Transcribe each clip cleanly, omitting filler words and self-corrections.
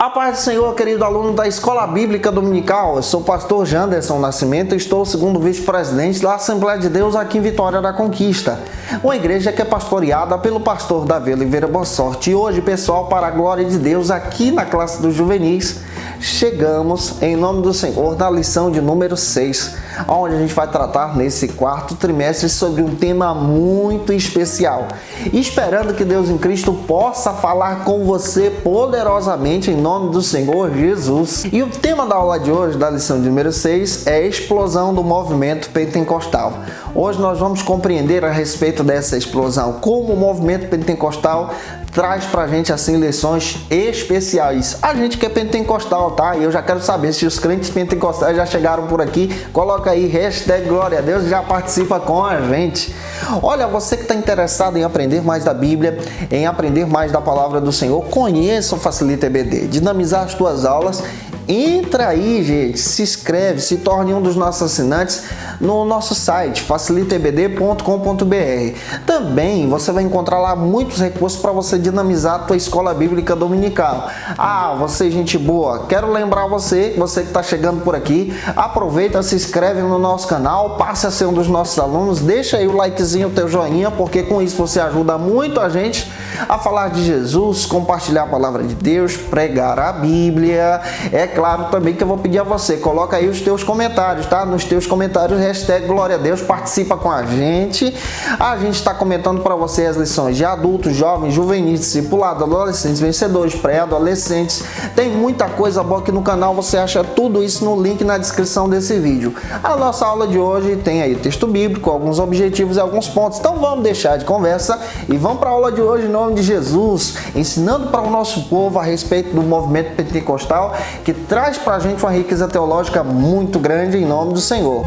A paz do Senhor, querido aluno da Escola Bíblica Dominical. Eu sou o pastor Janderson Nascimento e estou o segundo vice-presidente da Assembleia de Deus aqui em Vitória da Conquista, uma igreja que é pastoreada pelo pastor Davi Oliveira Bonsorte. E hoje, pessoal, para a glória de Deus, aqui na classe dos juvenis, chegamos, em nome do Senhor, na lição de número 6, onde a gente vai tratar nesse quarto trimestre sobre um tema muito especial. Esperando que Deus em Cristo possa falar com você poderosamente em nome do Senhor Jesus. E o tema da aula de hoje, da lição de número 6, é a explosão do movimento pentecostal. Hoje nós vamos compreender a respeito dessa explosão, como o movimento pentecostal traz pra gente assim lições especiais. A gente que é pentecostal, tá? E eu já quero saber se os crentes pentecostais já chegaram por aqui. Coloca aí hashtag Glória a Deus e já participa com a gente. Olha, você que está interessado em aprender mais da Bíblia, em aprender mais da Palavra do Senhor, conheça o Facilita EBD, dinamizar as tuas aulas. Entra aí, gente, se inscreve, se torne um dos nossos assinantes no nosso site facilitaebd.com.br. Também você vai encontrar lá muitos recursos para você dinamizar a tua escola bíblica dominical. Você, gente boa, quero lembrar você que está chegando por aqui, aproveita, se inscreve no nosso canal, passe a ser um dos nossos alunos, deixa aí o likezinho, o teu joinha, porque com isso você ajuda muito a gente a falar de Jesus, compartilhar a palavra de Deus, pregar a Bíblia. É claro também que eu vou pedir a você, coloca aí os teus comentários, tá? Nos teus comentários, hashtag Glória a Deus, participa com a gente. A gente está comentando para você as lições de adultos, jovens, juvenis, discipulados, adolescentes, vencedores, pré-adolescentes. Tem muita coisa boa aqui no canal, você acha tudo isso no link na descrição desse vídeo. A nossa aula de hoje tem aí texto bíblico, alguns objetivos e alguns pontos. Então vamos deixar de conversa e vamos para a aula de hoje em nome de Jesus, ensinando para o nosso povo a respeito do movimento pentecostal, que traz para a gente uma riqueza teológica muito grande em nome do Senhor.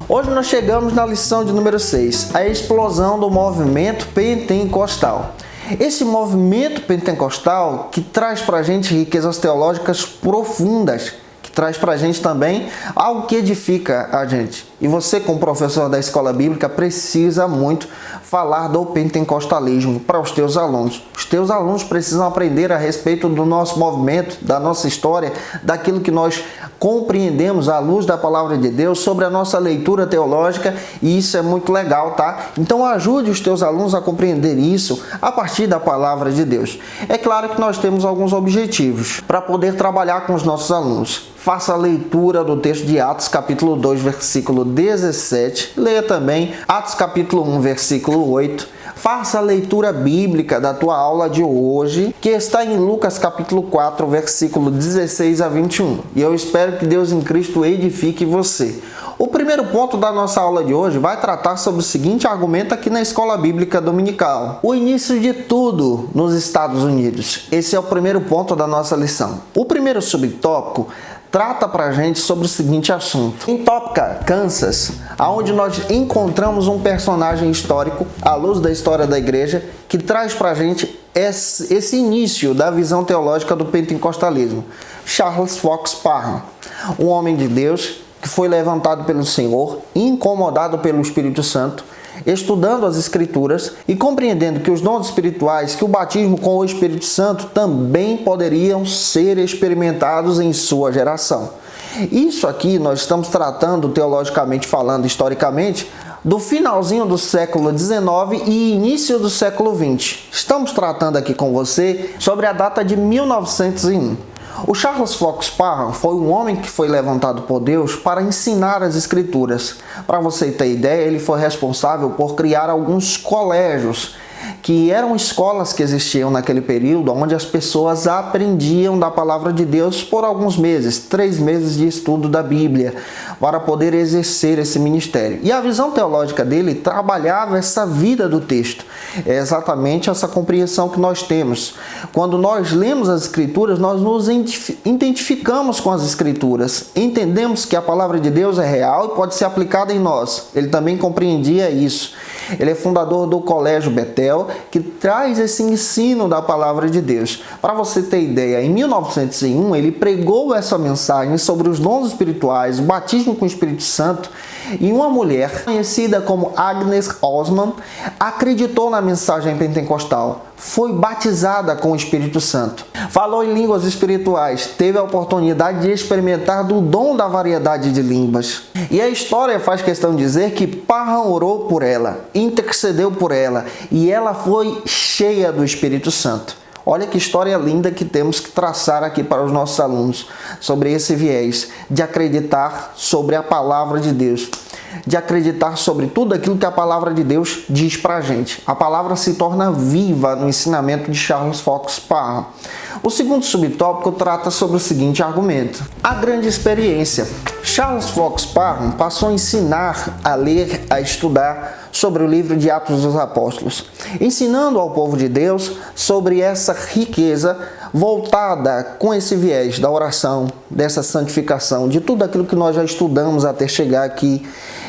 Hoje nós chegamos na lição de número 6, a explosão do movimento pentecostal. Esse movimento pentecostal que traz para a gente riquezas teológicas profundas, que traz para a gente também algo que edifica a gente. E você, como professor da escola bíblica, precisa muito falar do pentecostalismo para os teus alunos. Os teus alunos precisam aprender a respeito do nosso movimento, da nossa história, daquilo que nós compreendemos à luz da palavra de Deus, sobre a nossa leitura teológica, e isso é muito legal, tá? Então ajude os teus alunos a compreender isso a partir da palavra de Deus. É claro que nós temos alguns objetivos para poder trabalhar com os nossos alunos. Faça a leitura do texto de Atos capítulo 2, versículo 17. Leia também Atos capítulo 1, versículo 8. Faça a leitura bíblica da tua aula de hoje, que está em Lucas capítulo 4, versículo 16 a 21. E eu espero que Deus em Cristo edifique você. O primeiro ponto da nossa aula de hoje vai tratar sobre o seguinte argumento aqui na Escola Bíblica Dominical: o início de tudo nos Estados Unidos. Esse é o primeiro ponto da nossa lição. O primeiro subtópico trata pra gente sobre o seguinte assunto. Em Topeka, Kansas, aonde nós encontramos um personagem histórico, à luz da história da igreja, que traz pra gente esse início da visão teológica do pentecostalismo. Charles Fox Parham, um homem de Deus que foi levantado pelo Senhor, incomodado pelo Espírito Santo, estudando as Escrituras e compreendendo que os dons espirituais, que o batismo com o Espírito Santo também poderiam ser experimentados em sua geração. Isso aqui nós estamos tratando, teologicamente falando, historicamente, do finalzinho do século XIX e início do século XX. Estamos tratando aqui com você sobre a data de 1901. O Charles Fox Parham foi um homem que foi levantado por Deus para ensinar as Escrituras. Para você ter ideia, ele foi responsável por criar alguns colégios, que eram escolas que existiam naquele período, onde as pessoas aprendiam da palavra de Deus por alguns meses, 3 meses de estudo da Bíblia, para poder exercer esse ministério. E a visão teológica dele trabalhava essa vida do texto. É exatamente essa compreensão que nós temos. Quando nós lemos as Escrituras, nós nos identificamos com as Escrituras, entendemos que a palavra de Deus é real e pode ser aplicada em nós. Ele também compreendia isso. Ele é fundador do Colégio Betel, que traz esse ensino da palavra de Deus. Para você ter ideia, em 1901 ele pregou essa mensagem sobre os dons espirituais, o batismo com o Espírito Santo, e uma mulher conhecida como Agnes Osman acreditou na mensagem pentecostal, foi batizada com o Espírito Santo, falou em línguas espirituais, teve a oportunidade de experimentar do dom da variedade de línguas. E a história faz questão de dizer que Parham orou por ela, intercedeu por ela, e ela foi cheia do Espírito Santo. Olha que história linda que temos que traçar aqui para os nossos alunos sobre esse viés de acreditar sobre a palavra de Deus, de acreditar sobre tudo aquilo que a palavra de Deus diz para a gente. A palavra se torna viva no ensinamento de Charles Fox Parham. O segundo subtópico trata sobre o seguinte argumento: a grande experiência. Charles Fox Parham passou a ensinar, a ler, a estudar sobre o livro de Atos dos Apóstolos, ensinando ao povo de Deus sobre essa riqueza voltada com esse viés da oração, dessa santificação, de tudo aquilo que nós já estudamos até chegar aqui.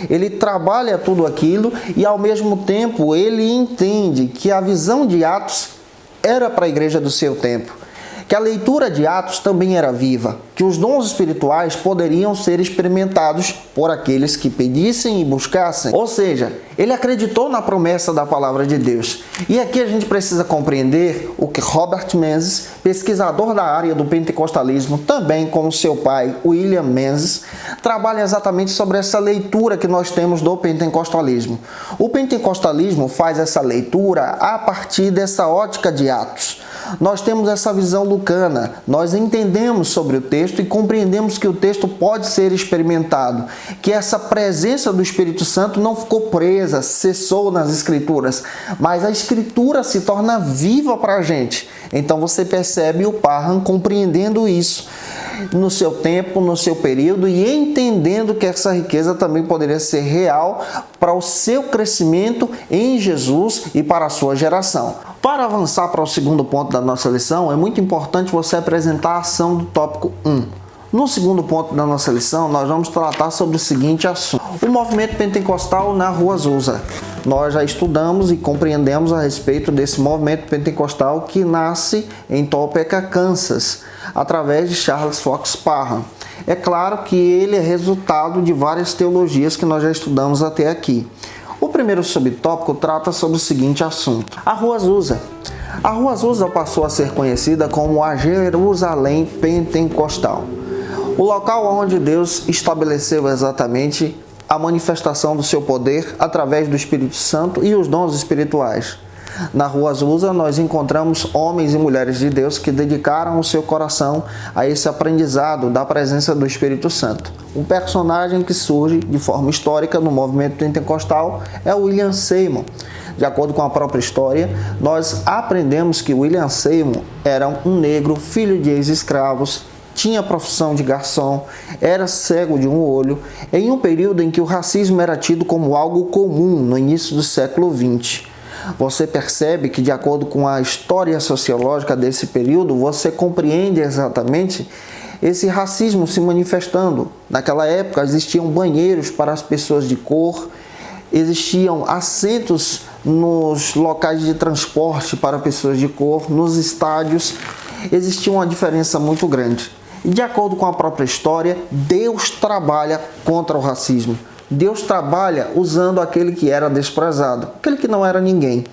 Ele trabalha tudo aquilo e, ao mesmo tempo, ele entende que a visão de Atos era para a igreja do seu tempo, que a leitura de Atos também era viva, que os dons espirituais poderiam ser experimentados por aqueles que pedissem e buscassem. Ou seja, ele acreditou na promessa da palavra de Deus. E aqui a gente precisa compreender o que Robert Menzies, pesquisador da área do pentecostalismo, também como seu pai, William Menzies, trabalha exatamente sobre essa leitura que nós temos do pentecostalismo. O pentecostalismo faz essa leitura a partir dessa ótica de Atos. Nós temos essa visão lucana, nós entendemos sobre o texto e compreendemos que o texto pode ser experimentado, que essa presença do Espírito Santo não ficou presa, cessou nas Escrituras, mas a Escritura se torna viva para a gente. Então você percebe o Parham compreendendo isso no seu tempo, no seu período, e entendendo que essa riqueza também poderia ser real para o seu crescimento em Jesus e para a sua geração. Para avançar para o segundo ponto da nossa lição, é muito importante você apresentar a ação do tópico 1. No segundo ponto da nossa lição, nós vamos tratar sobre o seguinte assunto: o movimento pentecostal na Rua Azusa. Nós já estudamos e compreendemos a respeito desse movimento pentecostal que nasce em Topeka, Kansas, através de Charles Fox Parham. É claro que ele é resultado de várias teologias que nós já estudamos até aqui. O primeiro subtópico trata sobre o seguinte assunto: a Rua Azusa. A Rua Azusa passou a ser conhecida como a Jerusalém Pentecostal, o local onde Deus estabeleceu exatamente a manifestação do seu poder através do Espírito Santo e os dons espirituais. Na Rua Azusa nós encontramos homens e mulheres de Deus que dedicaram o seu coração a esse aprendizado da presença do Espírito Santo. Um personagem que surge de forma histórica no movimento pentecostal é William Seymour. De acordo com a própria história, nós aprendemos que William Seymour era um negro, filho de ex-escravos, tinha a profissão de garçom, era cego de um olho, em um período em que o racismo era tido como algo comum no início do século XX. Você percebe que, de acordo com a história sociológica desse período, você compreende exatamente esse racismo se manifestando. Naquela época existiam banheiros para as pessoas de cor, existiam assentos nos locais de transporte para pessoas de cor, nos estádios, existia uma diferença muito grande. E de acordo com a própria história, Deus trabalha contra o racismo. Deus trabalha usando aquele que era desprezado, aquele que não era ninguém.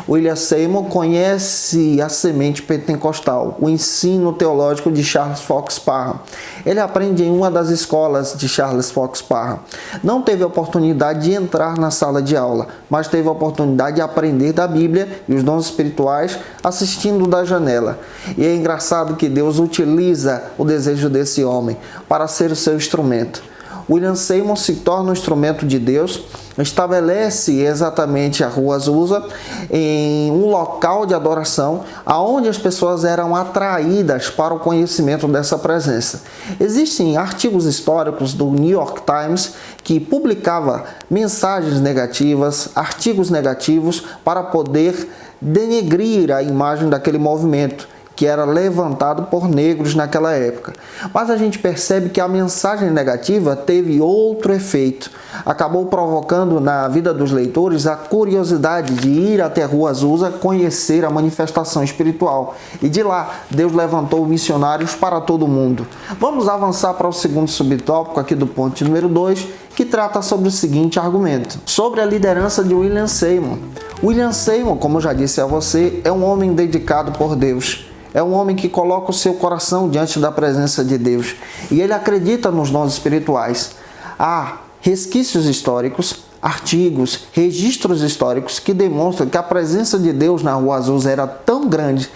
William Seymour conhece a semente pentecostal, o ensino teológico de Charles Fox Parham. Ele aprende em uma das escolas de Charles Fox Parham. Não teve a oportunidade de entrar na sala de aula, mas teve a oportunidade de aprender da Bíblia e os dons espirituais assistindo da janela. E é engraçado que Deus utiliza o desejo desse homem para ser o seu instrumento. William Seymour se torna um instrumento de Deus, estabelece exatamente a Rua Azusa em um local de adoração aonde as pessoas eram atraídas para o conhecimento dessa presença. Existem artigos históricos do New York Times que publicava mensagens negativas, artigos negativos para poder denegrir a imagem daquele movimento, que era levantado por negros naquela época. Mas a gente percebe que a mensagem negativa teve outro efeito. Acabou provocando na vida dos leitores a curiosidade de ir até a Rua Azusa conhecer a manifestação espiritual. E de lá, Deus levantou missionários para todo o mundo. Vamos avançar para o segundo subtópico aqui do ponto número 2, que trata sobre o seguinte argumento: sobre a liderança de William Seymour. William Seymour, como eu já disse a você, é um homem dedicado por Deus. É um homem que coloca o seu coração diante da presença de Deus. E ele acredita nos dons espirituais. Há resquícios históricos, artigos, registros históricos que demonstram que a presença de Deus na Rua Azusa era tão grande,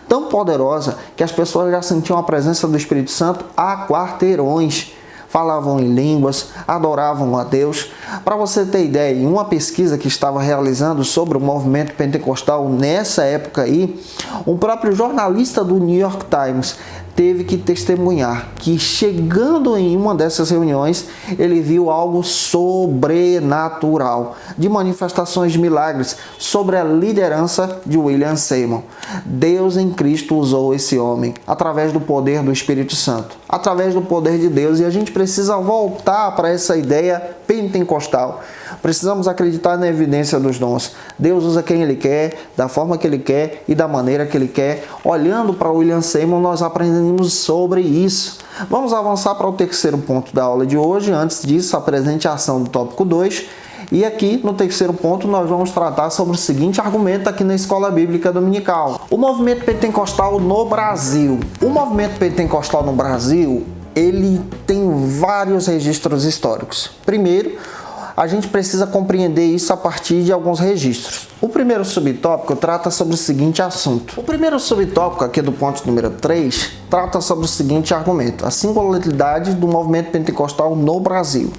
tão poderosa, que as pessoas já sentiam a presença do Espírito Santo há quarteirões. Falavam em línguas, adoravam a Deus. Para você ter ideia, em uma pesquisa que estava realizando sobre o movimento pentecostal nessa época aí, um próprio jornalista do New York Times teve que testemunhar que, chegando em uma dessas reuniões, ele viu algo sobrenatural, de manifestações de milagres sobre a liderança de William Seymour. Deus em Cristo usou esse homem através do poder do Espírito Santo, através do poder de Deus, e a gente precisa voltar para essa ideia pentecostal. Precisamos acreditar na evidência dos dons. Deus usa quem Ele quer, da forma que Ele quer e da maneira que Ele quer. Olhando para William Seymour, nós aprendemos sobre isso. Vamos avançar para o terceiro ponto da aula de hoje. Antes disso, apresente a ação do tópico 2. E aqui, no terceiro ponto, nós vamos tratar sobre o seguinte argumento aqui na Escola Bíblica Dominical: o movimento pentecostal no Brasil. O movimento pentecostal no Brasil, ele tem vários registros históricos. Primeiro, a gente precisa compreender isso a partir de alguns registros. O primeiro subtópico trata sobre o seguinte assunto. O primeiro subtópico, aqui do ponto número 3, trata sobre o seguinte argumento: a singularidade do movimento pentecostal no Brasil.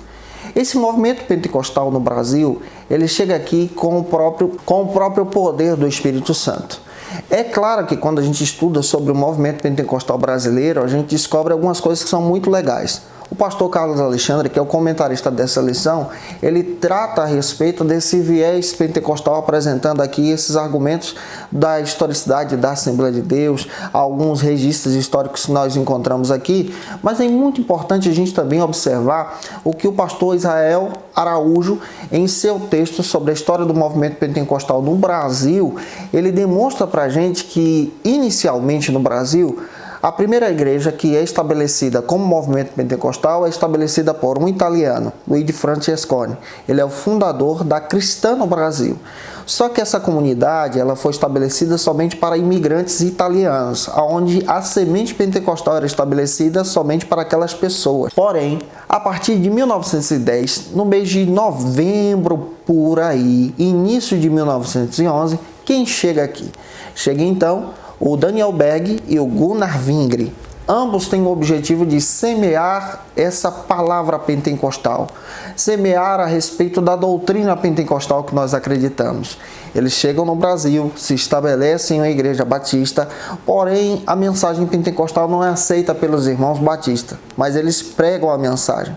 Esse movimento pentecostal no Brasil, ele chega aqui com o próprio poder do Espírito Santo. É claro que quando a gente estuda sobre o movimento pentecostal brasileiro, a gente descobre algumas coisas que são muito legais. O pastor Carlos Alexandre, que é o comentarista dessa lição, ele trata a respeito desse viés pentecostal, apresentando aqui esses argumentos da historicidade da Assembleia de Deus, alguns registros históricos que nós encontramos aqui, mas é muito importante a gente também observar o que o pastor Israel Araújo, em seu texto sobre a história do movimento pentecostal no Brasil, ele demonstra para a gente que, inicialmente no Brasil, a primeira igreja que é estabelecida como movimento pentecostal é estabelecida por um italiano, Luigi Francesconi. Ele é o fundador da Cristã no Brasil. Só que essa comunidade ela foi estabelecida somente para imigrantes italianos, onde a semente pentecostal era estabelecida somente para aquelas pessoas. Porém, a partir de 1910, no mês de novembro por aí, início de 1911, quem chega aqui? Chega então o Daniel Berg e o Gunnar Wingre. Ambos têm o objetivo de semear essa palavra pentecostal, semear a respeito da doutrina pentecostal que nós acreditamos. Eles chegam no Brasil, se estabelecem em uma igreja batista, porém a mensagem pentecostal não é aceita pelos irmãos batistas, mas eles pregam a mensagem,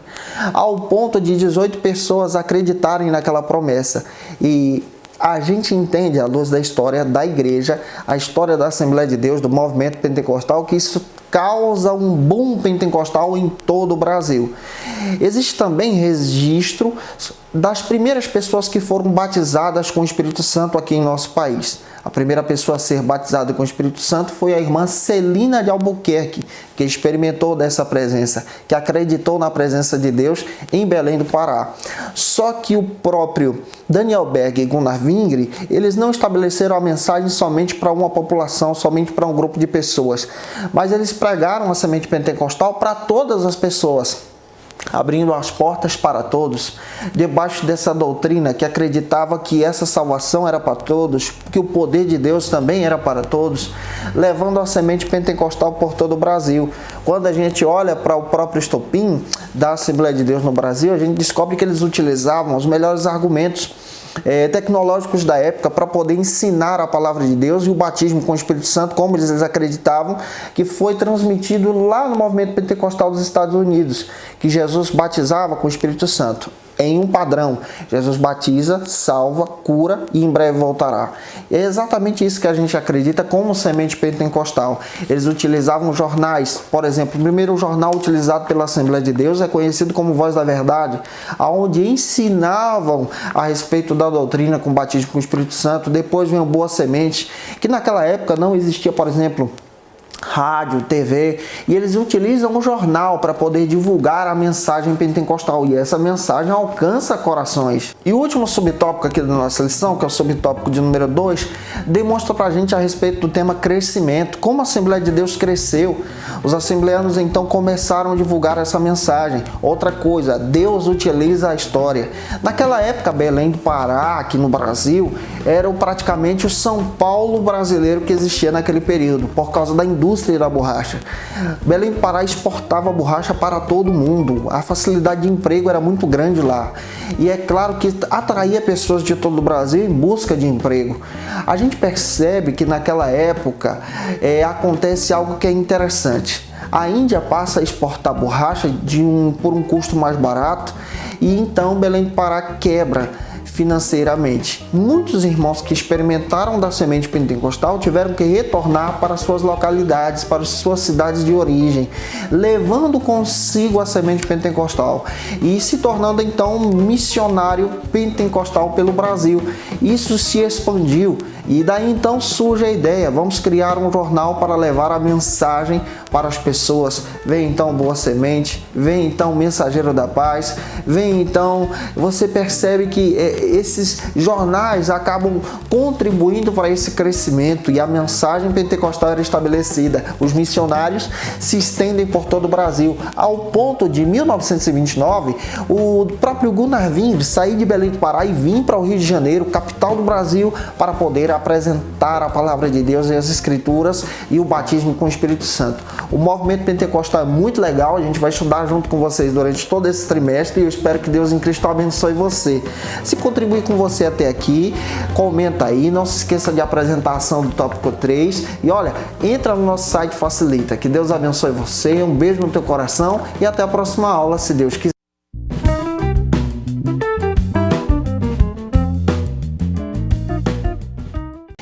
ao ponto de 18 pessoas acreditarem naquela promessa. E a gente entende, à luz da história da igreja, a história da Assembleia de Deus, do movimento pentecostal, que isso causa um boom pentecostal em todo o Brasil. Existe também registro das primeiras pessoas que foram batizadas com o Espírito Santo aqui em nosso país. A primeira pessoa a ser batizada com o Espírito Santo foi a irmã Celina de Albuquerque, que experimentou dessa presença, que acreditou na presença de Deus em Belém do Pará. Só que o próprio Daniel Berg e Gunnar Wingre, eles não estabeleceram a mensagem somente para uma população, somente para um grupo de pessoas, mas eles pregaram a semente pentecostal para todas as pessoas, abrindo as portas para todos, debaixo dessa doutrina que acreditava que essa salvação era para todos, que o poder de Deus também era para todos, levando a semente pentecostal por todo o Brasil. Quando a gente olha para o próprio estopim da Assembleia de Deus no Brasil, a gente descobre que eles utilizavam os melhores argumentos tecnológicos da época para poder ensinar a palavra de Deus e o batismo com o Espírito Santo, como eles acreditavam que foi transmitido lá no movimento pentecostal dos Estados Unidos, que Jesus batizava com o Espírito Santo. em um padrão. Jesus batiza, salva, cura e em breve voltará. É exatamente isso que a gente acredita como semente pentecostal. Eles utilizavam jornais, por exemplo, o primeiro jornal utilizado pela Assembleia de Deus é conhecido como Voz da Verdade, onde ensinavam a respeito da doutrina com batismo com o Espírito Santo. Depois vem o Boa Semente, que naquela época não existia, por exemplo, rádio, TV, e eles utilizam um jornal para poder divulgar a mensagem pentecostal, e essa mensagem alcança corações. E o último subtópico aqui da nossa lição, que é o subtópico de número 2, demonstra para a gente a respeito do tema crescimento, como a Assembleia de Deus cresceu. Os assembleanos então começaram a divulgar essa mensagem. Outra coisa, Deus utiliza a história. Naquela época, Belém do Pará, aqui no Brasil, era praticamente o São Paulo brasileiro que existia naquele período, por causa da indústria da borracha. Belém do Pará exportava borracha para todo mundo. A facilidade de emprego era muito grande lá. E é claro que atraía pessoas de todo o Brasil em busca de emprego. A gente percebe que naquela época acontece algo que é interessante. A Índia passa a exportar borracha por um custo mais barato e então Belém do Pará quebra financeiramente. Muitos irmãos que experimentaram da semente pentecostal tiveram que retornar para suas localidades, para suas cidades de origem, levando consigo a semente pentecostal e se tornando então um missionário pentecostal pelo Brasil. Isso se expandiu e daí então surge a ideia, vamos criar um jornal para levar a mensagem para as pessoas. Vem então Boa Semente, vem então Mensageiro da Paz, vem então, você percebe que esses jornais acabam contribuindo para esse crescimento e a mensagem pentecostal era estabelecida. Os missionários se estendem por todo o Brasil, ao ponto de 1929, o próprio Gunnar Wing sair de Belém do Pará e vir para o Rio de Janeiro, capital do Brasil, para poder apresentar a palavra de Deus e as Escrituras e o batismo com o Espírito Santo. O movimento pentecostal é muito legal, a gente vai estudar junto com vocês durante todo esse trimestre e eu espero que Deus em Cristo abençoe você. Se contribuir com você até aqui, comenta aí, não se esqueça de apresentação do tópico 3 e olha, entra no nosso site Facilita. Que Deus abençoe você, um beijo no teu coração e até a próxima aula, se Deus quiser.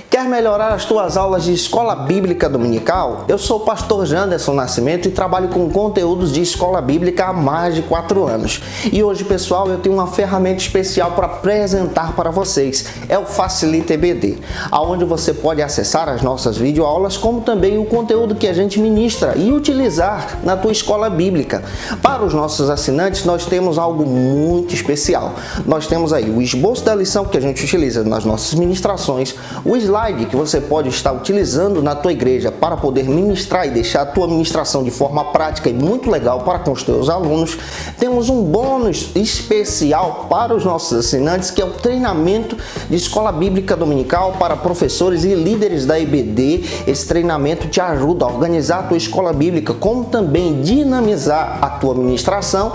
Quer melhorar as tuas aulas de escola bíblica dominical? Eu sou o pastor Janderson Nascimento e trabalho com conteúdos de escola bíblica há mais de 4 anos. E hoje, pessoal, eu tenho uma ferramenta especial para apresentar para vocês. É o Facilita EBD, onde você pode acessar as nossas videoaulas, como também o conteúdo que a gente ministra e utilizar na tua escola bíblica. Para os nossos assinantes, nós temos algo muito especial. Nós temos aí o esboço da lição que a gente utiliza nas nossas ministrações, o slide que você pode estar utilizando na tua igreja para poder ministrar e deixar a tua ministração de forma prática e muito legal para com os teus alunos. Temos um bônus especial para os nossos assinantes, que é o treinamento de escola bíblica dominical para professores e líderes da EBD. Esse treinamento te ajuda a organizar a tua escola bíblica, como também dinamizar a tua ministração.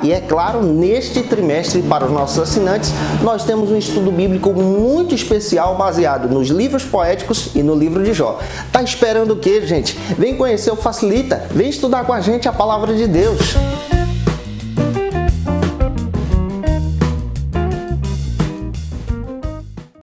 E é claro, neste trimestre para os nossos assinantes, nós temos um estudo bíblico muito especial baseado nos livros poéticos e no livro de Jó. Tá esperando o quê, gente? Vem conhecer o Facilita, vem estudar com a gente a palavra de Deus.